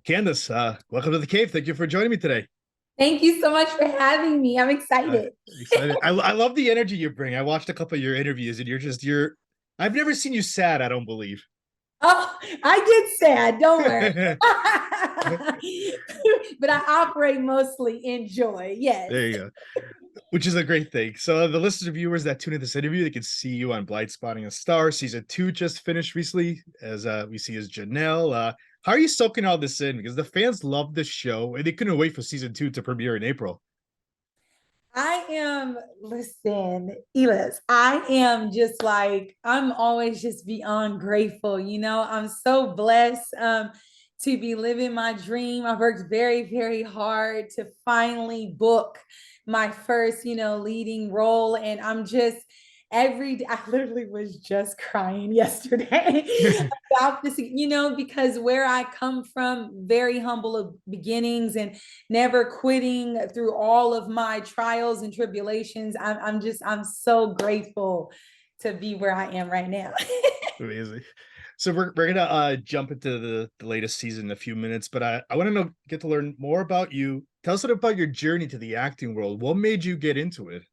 Candace, welcome to the cave. Thank you for joining me today. Thank you so much for having me. I'm Uh, excited. excited. I love the energy you bring. I watched a couple of your interviews, and you're. I've never seen you sad. I don't believe. Oh, I get sad, don't worry. There But I operate mostly in joy. Yes. you go, which is a great thing. So the listeners and viewers that tune in this interview, they can see you on Blindspotting and Starz. Season 2 just finished recently, as we see as Janelle. How are you soaking all this in? Because the fans love the show, and they couldn't wait for season 2 to premiere in April. Listen, Elias, I am just like, I'm always just beyond grateful. I'm so blessed to be living my dream. I worked very, very hard to finally book my first, leading role. And I'm just, every day, I literally was just crying yesterday about this, because where I come from, very humble of beginnings and never quitting through all of my trials and tribulations. I'm so grateful to be where I am right now. Amazing. So we're gonna jump into the latest season in a few minutes, but I want to get to learn more about you. Tell us about your journey to the acting world. What made you get into it?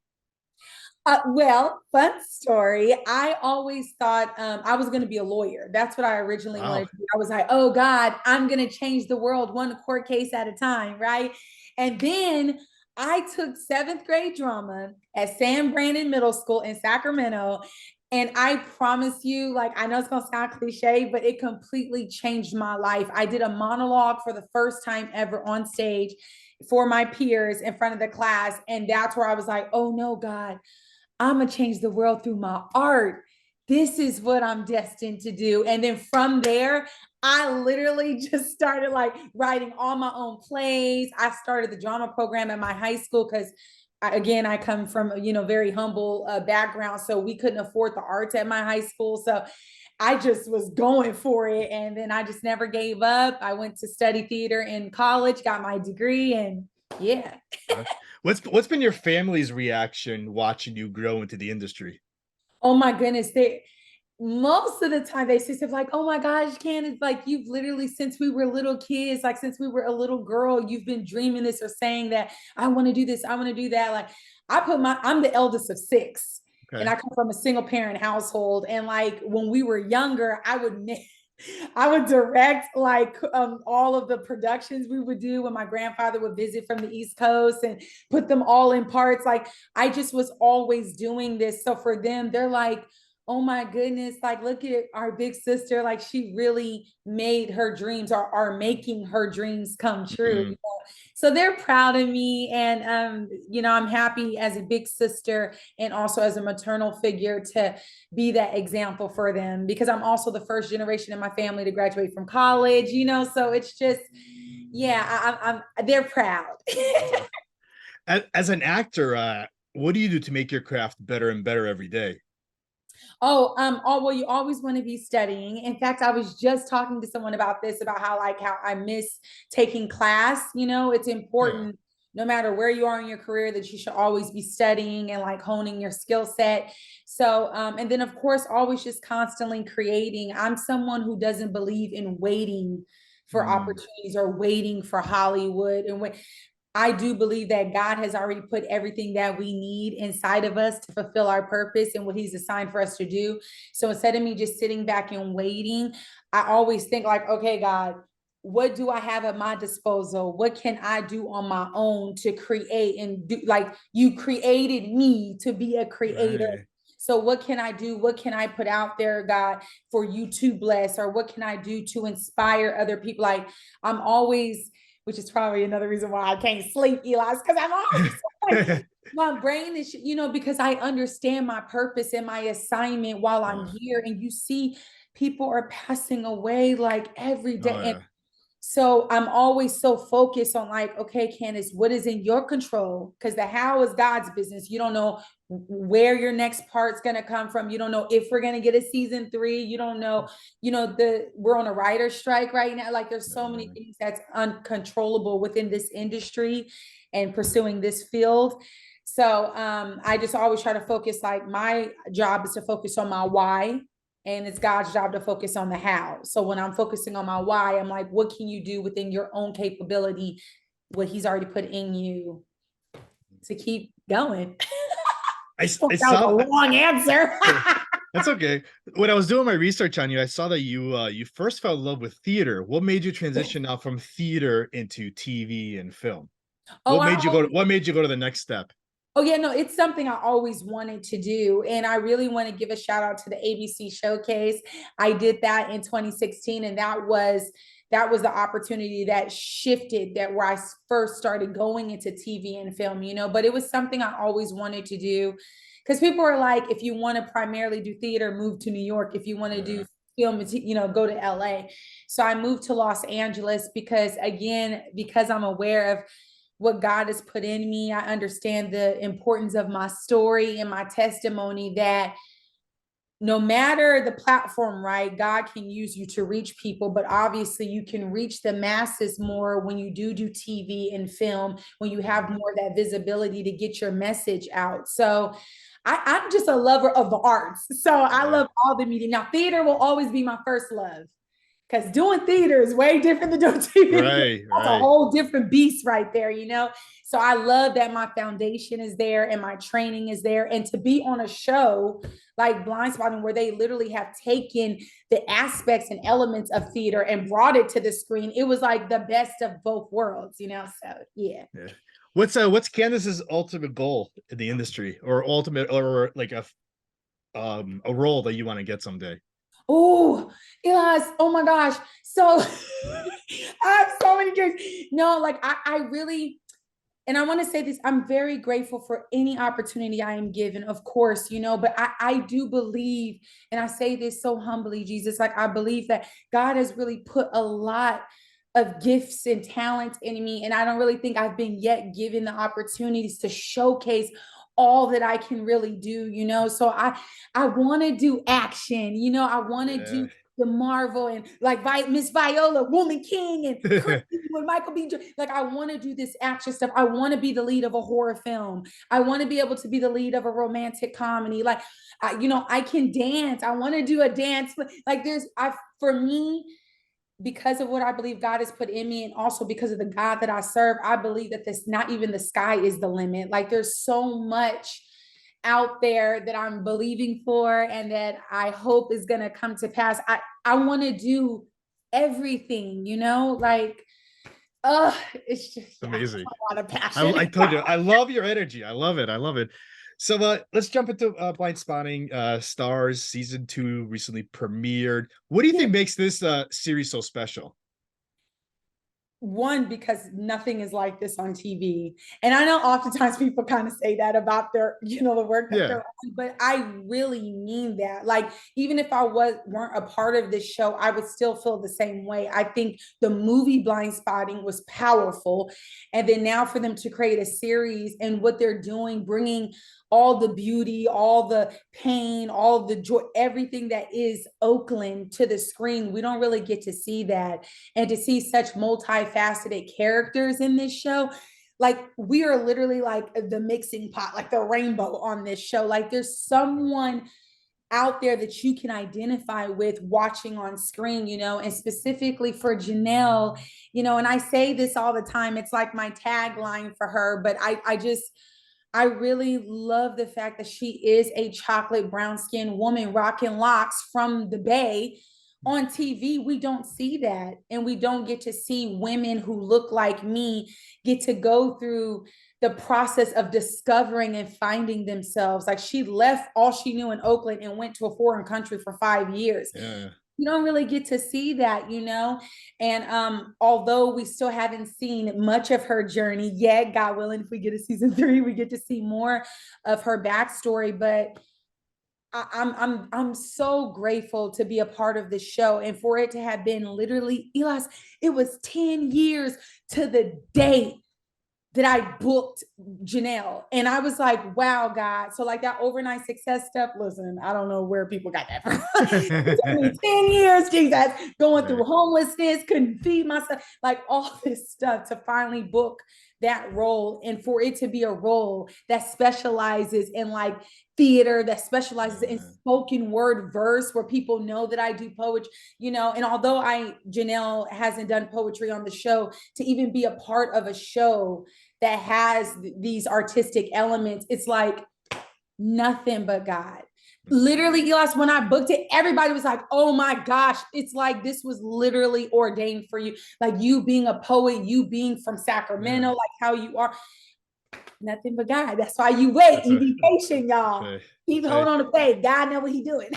Well, fun story. I always thought I was going to be a lawyer. That's what I originally Wow. wanted to do. I was like, oh God, I'm going to change the world one court case at a time, right? And then I took seventh grade drama at San Brandon Middle School in Sacramento. And I promise you, like, I know it's going to sound cliche, but it completely changed my life. I did a monologue for the first time ever on stage for my peers in front of the class. And that's where I was like, oh no, God, I'm gonna change the world through my art. This is what I'm destined to do. And then from there, I literally just started like writing all my own plays. I started the drama program at my high school because again, I come from very humble background, so we couldn't afford the arts at my high school. So I just was going for it, and then I just never gave up. I went to study theater in college, got my degree, and yeah. Uh, what's been your family's reaction watching you grow into the industry? Oh my goodness, they most of the time they say stuff like, "Oh my gosh, Candace, like you've literally since we were little kids, like since we were a little girl, you've been dreaming this or saying that I want to do this, I want to do that." Like I'm the eldest of six, and Okay. I come from a single parent household, and like when we were younger, I would direct like all of the productions we would do when my grandfather would visit from the East Coast and put them all in parts. Like I just was always doing this. So for them, they're like, oh my goodness, like look at our big sister. Like she really made her dreams or are making her dreams come true. Mm-hmm. So they're proud of me. And I'm happy as a big sister and also as a maternal figure to be that example for them because I'm also the first generation in my family to graduate from college, so it's just, yeah, they're proud. As an actor, what do you do to make your craft better and better every day? Well, you always want to be studying. In fact, I was just talking to someone about this, about how I miss taking class. It's Yeah. important no matter where you are in your career that you should always be studying and like honing your skill set. So, and then of course, always just constantly creating. I'm someone who doesn't believe in waiting for Mm. opportunities or waiting for Hollywood. And when I do believe that God has already put everything that we need inside of us to fulfill our purpose and what He's assigned for us to do. So instead of me just sitting back and waiting, I always think like, okay, God, what do I have at my disposal? What can I do on my own to create and do? Like you created me to be a creator. Right. So what can I do? What can I put out there, God, for you to bless? Or what can I do to inspire other people? Like I'm always, which is probably another reason why I can't sleep, Elias, because I'm always like, my brain is, because I understand my purpose and my assignment while I'm Oh, here. And you see, people are passing away like every day. oh And yeah. so I'm always so focused on like, okay, Candace, what is in your control? Because the how is God's business. You don't know where your next part's gonna come from. You don't know if we're gonna get a season 3. You don't know, we're on a writer's strike right now. Like there's so many things that's uncontrollable within this industry and pursuing this field. So I just always try to focus, like my job is to focus on my why and it's God's job to focus on the how. So when I'm focusing on my why, I'm like, what can you do within your own capability, what he's already put in you to keep going? I That was saw a long answer. that's okay. When I was doing my research on you, I saw that you first fell in love with theater. What made you transition now from theater into TV and film? Oh, What made you go to the next step? oh yeah, no, it's something I always wanted to do. And I really want to give a shout out to the ABC Showcase. I did that in 2016, and that was the opportunity that shifted, that where I first started going into TV and film, but it was something I always wanted to do. Because people are like, if you want to primarily do theater, move to New York. If you want to do film, go to LA. So I moved to Los Angeles because, again, because I'm aware of what God has put in me. I understand the importance of my story and my testimony, that no matter the platform, right, God can use you to reach people, but obviously you can reach the masses more when you do TV and film, when you have more of that visibility to get your message out. So I'm just a lover of the arts. So I love all the media. Now, theater will always be my first love, because doing theater is way different than doing TV. That's a whole different beast right there, So I love that my foundation is there and my training is there. And to be on a show like Blindspotting, where they literally have taken the aspects and elements of theater and brought it to the screen, it was like the best of both worlds, So yeah. What's Candace's ultimate goal in the industry, or ultimate, or like a role that you want to get someday? Oh, Elias, oh my gosh. So I have so many dreams. No, like I really, and I want to say this, I'm very grateful for any opportunity I am given, of course, but I do believe, and I say this so humbly, Jesus, like I believe that God has really put a lot of gifts and talents in me. And I don't really think I've been yet given the opportunities to showcase all that I can really do, So I want to do action, I want to do the Marvel, and like Miss Viola, Woman King, and with Michael B. Like I want to do this action stuff. I want to be the lead of a horror film. I want to be able to be the lead of a romantic comedy. Like, I can dance. I want to do a dance. Like for me, because of what I believe God has put in me, and also because of the God that I serve, I believe that this, not even the sky is the limit. Like there's so much out there that I'm believing for and that I hope is going to come to pass. I want to do everything, like, it's just amazing. a lot of passion. I told you, I love your energy. I love it. I love it. So let's jump into Blindspotting. Starz season 2 recently premiered. What do you think makes this series so special? One, because nothing is like this on TV. And I know oftentimes people kind of say that about their, the work that they're on, but I really mean that. Like, even if I weren't a part of this show, I would still feel the same way. I think the movie Blindspotting was powerful. And then now for them to create a series and what they're doing, bringing all the beauty, all the pain, all the joy, everything that is Oakland to the screen. We don't really get to see that. And to see such multifaceted characters in this show, like we are literally like the mixing pot, like the rainbow on this show. Like there's someone out there that you can identify with watching on screen, and specifically for Janelle, and I say this all the time, it's like my tagline for her, but I really love the fact that she is a chocolate brown skinned woman rocking locks from the Bay. On TV, we don't see that. And we don't get to see women who look like me get to go through the process of discovering and finding themselves. Like she left all she knew in Oakland and went to a foreign country for 5 years. Yeah. You don't really get to see that, and although we still haven't seen much of her journey yet, God willing, if we get a season 3, we get to see more of her backstory. But I'm so grateful to be a part of this show, and for it to have been literally, Elias, it was 10 years to the date that I booked Janelle. And I was like, wow, God. So like that overnight success stuff, listen, I don't know where people got that from. It took me 10 years, Jesus, going through homelessness, couldn't feed myself, like all this stuff to finally book that role, and for it to be a role that specializes in like theater, that specializes in spoken word verse, where people know that I do poetry, you know. And although Janelle hasn't done poetry on the show, to even be a part of a show that has these artistic elements, it's like nothing but God. Literally, Elias, when I booked it, everybody was like, oh my gosh, it's like this was literally ordained for you. Like you being a poet, you being from Sacramento, like how you are. Nothing but God. That's why you wait. You be patient, y'all. Keep hold on to faith. God know what He doing.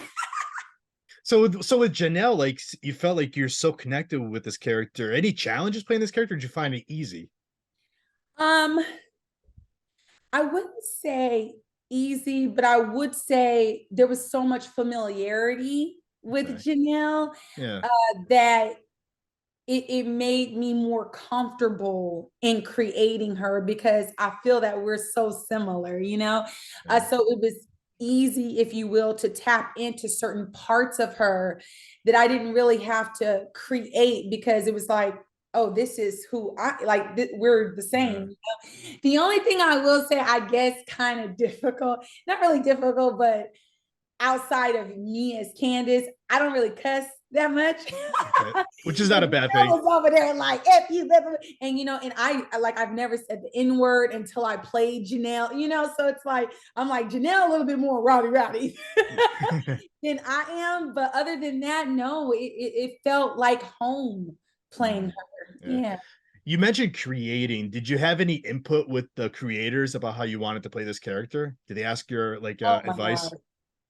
So with Janelle, like you felt like you're so connected with this character. Any challenges playing this character? Or did you find it easy? I wouldn't say easy, but I would say there was so much familiarity with Janelle that it made me more comfortable in creating her, because I feel that we're so similar, you know? So it was easy, if you will, to tap into certain parts of her that I didn't really have to create, because it was like, oh, this is who I like. We're the same. You know? The only thing I will say, I guess, kind of difficult, not really difficult, but outside of me as Candace, I don't really cuss that much. Which is not a bad thing. I was over there like, F you, and you know, and I've never said the N word until I played Janelle, you know, so it's like, I'm like Janelle a little bit more rowdy than I am. But other than that, no, it felt like home playing her. Yeah. You mentioned creating. Did you have any input with the creators about how you wanted to play this character? Did they ask your advice?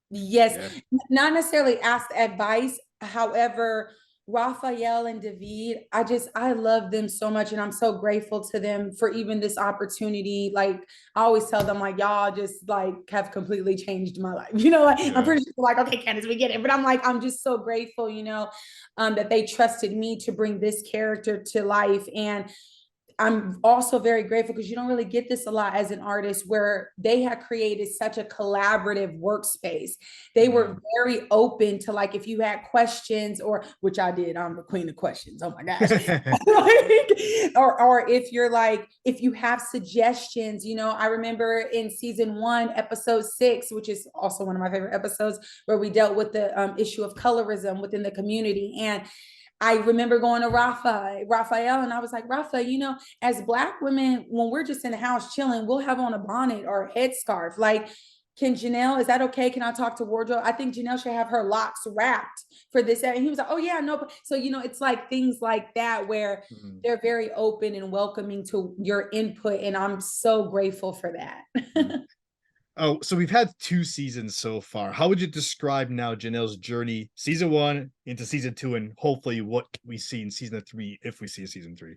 Yes, not necessarily asked advice. However, Rafael and David, I love them so much, and I'm so grateful to them for even this opportunity. Like I always tell them, like, y'all just like have completely changed my life. You know, like, I'm pretty sure like, okay, Candace, we get it. But I'm like, I'm just so grateful, you know, that they trusted me to bring this character to life. And I'm also very grateful, because you don't really get this a lot as an artist, where they had created such a collaborative workspace. They were very open to, like, if you had questions, or which I did, I'm the queen of questions. Oh my gosh. or if you're like, if you have suggestions, you know, I remember in season 1, episode 6, which is also one of my favorite episodes, where we dealt with the issue of colorism within the community. And I remember going to Rafael, and I was like, Rafa, you know, as Black women, when we're just in the house chilling, we'll have on a bonnet or a headscarf. Like, can Janelle, is that okay? Can I talk to wardrobe? I think Janelle should have her locks wrapped for this. And he was like, oh yeah, no. So, you know, it's like things like that, where they're very open and welcoming to your input. And I'm so grateful for that. Oh, so we've had 2 seasons so far. How would you describe now Janelle's journey, season 1 into season 2, and hopefully what we see in season 3, if we see a season 3?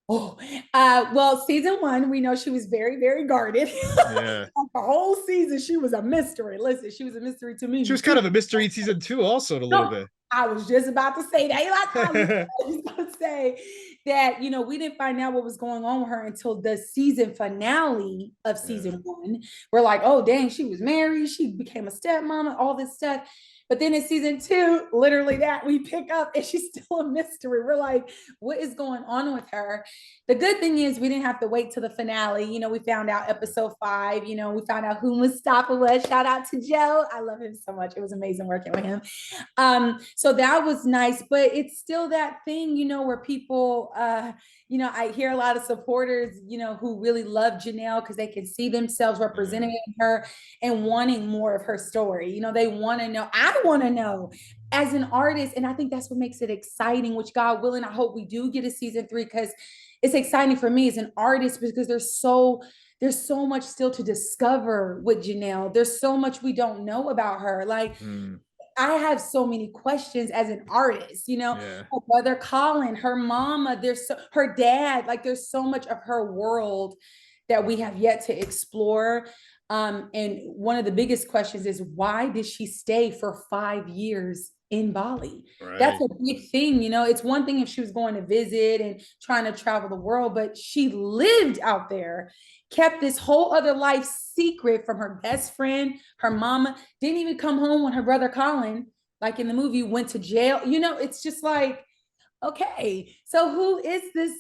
Oh, well, season 1, we know she was very, very guarded. Yeah. The whole season, she was a mystery. Listen, she was a mystery to me. She was kind of a mystery in season 2 also, a little bit. I was just about to say that. I was about to say that, you know, we didn't find out what was going on with her until the season finale of season 1. We're like, oh, dang, she was married. She became a stepmama, all this stuff. But then in season 2, literally that we pick up and she's still a mystery. We're like, what is going on with her? The good thing is we didn't have to wait till the finale. You know, we found out episode 5, you know, we found out who Mustafa was. Shout out to Joe. I love him so much. It was amazing working with him. So that was nice, but it's still that thing, you know, where people, you know, I hear a lot of supporters, you know, who really love Janelle because they can see themselves represented in her and wanting more of her story. You know, they want to know. I want to know as an artist. And I think that's what makes it exciting, which God willing, I hope we do get a season 3, because it's exciting for me as an artist, because there's so much still to discover with Janelle. There's so much we don't know about her. Like, I have so many questions as an artist, you know, her brother Colin, her mama, her dad, like there's so much of her world that we have yet to explore. And one of the biggest questions is, why did she stay for 5 years in Bali? That's a big thing, you know. It's one thing if she was going to visit and trying to travel the world, but she lived out there, kept this whole other life secret from her best friend, her mama, didn't even come home when her brother Colin, like in the movie, went to jail. You know, it's just like, okay, so who is this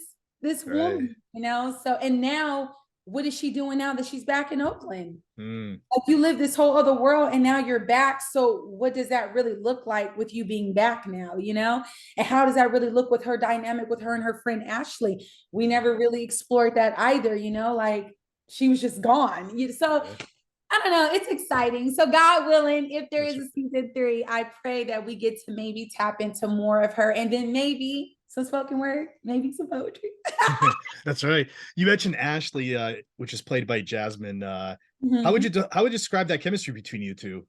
this Right. woman, you know? So, and now what is she doing now that she's back in Oakland? Mm, Like you live this whole other world and now you're back. So what does that really look like with you being back now, you know? And how does that really look with her dynamic with her and her friend Ashley? We never really explored that either, you know, like she was just gone. So yeah, I don't know. It's exciting. So, God willing, if there that's is a season 3, I pray that we get to maybe tap into more of her and then maybe some spoken word, maybe some poetry. right. That's right. You mentioned Ashley, which is played by Jasmine. Mhm. How would you describe that chemistry between you two,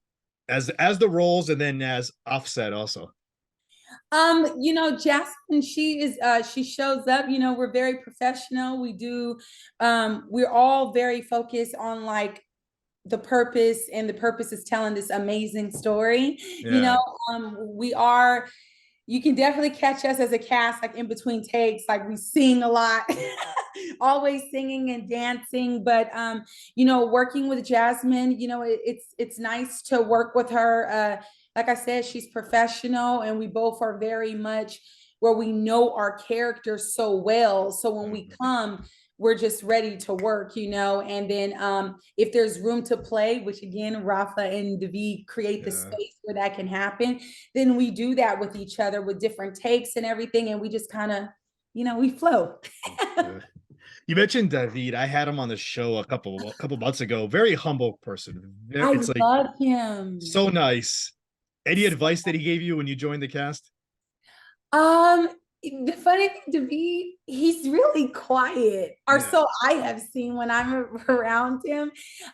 as the roles and then as offset also? You know, Jasmine, she shows up, you know, we're very professional. We're all very focused on like the purpose, and the purpose is telling this amazing story. You Yeah. know, we are you can definitely catch us as a cast like in between takes, like we sing a lot. Always singing and dancing, but you know, working with Jasmine, you know, it's nice to work with her. Like I said, she's professional and we both are very much where we know our characters so well, so when we Mhm. come, we're just ready to work, you know. And then if there's room to play, which again, Rafa and David create the Yeah. space where that can happen, then we do that with each other with different takes and everything. And we just kind of, you know, we flow. Yeah. You mentioned David. I had him on the show a couple months ago. Very humble person. I It's like love him. so nice. Any advice that he gave you when you joined the cast? Um, the funny thing to be, he's really quiet, or Yeah. so I have seen when I'm around him.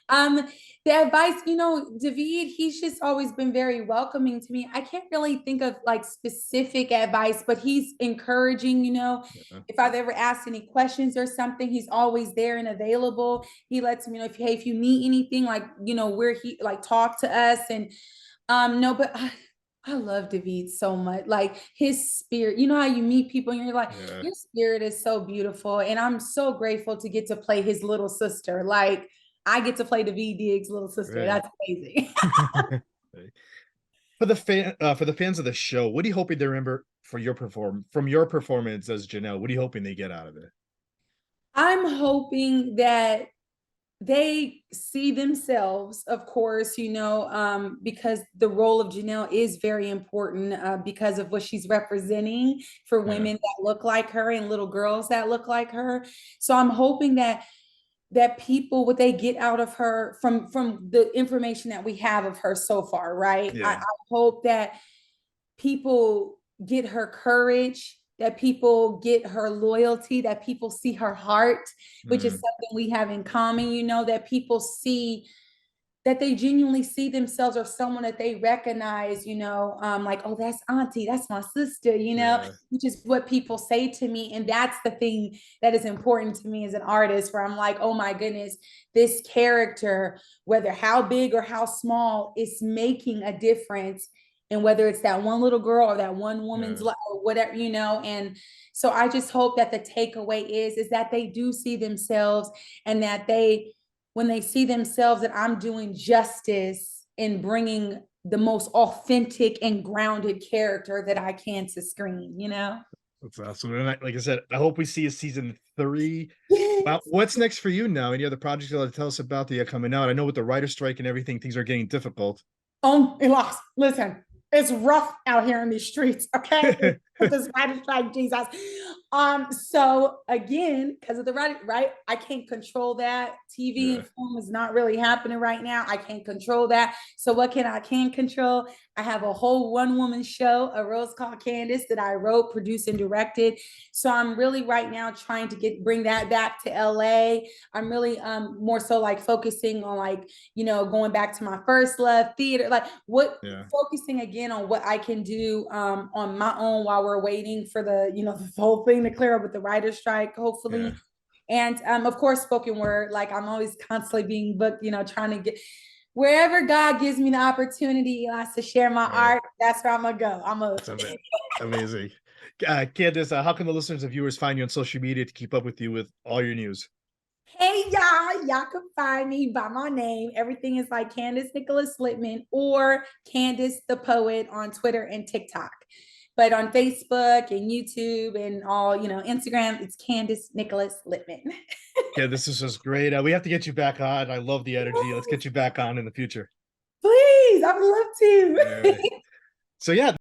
Um, the advice, you know, David, he's just always been very welcoming to me. I can't really think of like specific advice, but he's encouraging, you know. Yeah. If I've ever asked any questions or something, he's always there and available. He lets me know if hey, if you need anything, like you know, where he like talk to us and no, but I love David so much. Like his spirit, you know how you meet people and you're like, Yeah. your spirit is so beautiful. And I'm so grateful to get to play his little sister. Like I get to play David Diggs' little sister. Right. That's amazing. For the fans of the show, what are you hoping they remember for your from your performance as Janelle? What are you hoping they get out of it? I'm hoping that they see themselves, of course, you know, because the role of Janelle is very important because of what she's representing for Yeah. women that look like her and little girls that look like her. So I'm hoping that people what they get out of her from the information that we have of her so far, right? I Yeah. hope that people get her courage, that people get her loyalty, that people see her heart, which is Mm, something we have in common, you know, that people see that they genuinely see themselves or someone that they recognize, you know, like, oh, that's auntie, that's my sister, you know, yeah. which is what people say to me. And that's the thing that is important to me as an artist, where I'm like, oh my goodness, this character, whether how big or how small, is making a difference. And whether it's that one little girl or that one woman's Yeah. life or whatever, you know, and so I just hope that the takeaway is that they do see themselves and that they when they see themselves that I'm doing justice in bringing the most authentic and grounded character that I can to screen, you know? That's awesome. And like I said, I hope we see a season 3. Well, Yes. what's next for you now? Any other projects you'll tell us about that are coming out? I know with the writer strike and everything, things are getting difficult. Elias, listen, it's rough out here in these streets, okay? This writer's strike, Jesus. So again, because of the writing, right? I can't control that. TV Yeah. and film is not really happening right now. I can't control that. So what can control? I have a whole one-woman show, A Rose Called Candace, that I wrote, produced, and directed. So I'm really right now trying to bring that back to LA. I'm really more so like focusing on like, you know, going back to my first love, theater, like what Yeah. focusing again on what I can do on my own while we're waiting for the, you know, the whole thing to clear up with the writer's strike, Yeah. hopefully. And of course, spoken word, like I'm always constantly being booked, you know, trying to get wherever God gives me the opportunity to share my Yeah. art, that's where I'm gonna go. I'm a That's amazing. Candace, how can the listeners and viewers find you on social media to keep up with you with all your news? Hey y'all can find me by my name. Everything is like Candace Nicholas-Lippman or Candace the Poet on Twitter and TikTok. But on Facebook and YouTube and all, Instagram, it's Candace Nicholas-Lippman. Yeah, this is just great. We have to get you back on. I love the energy. Let's get you back on in the future. Please, I would love to. So yeah.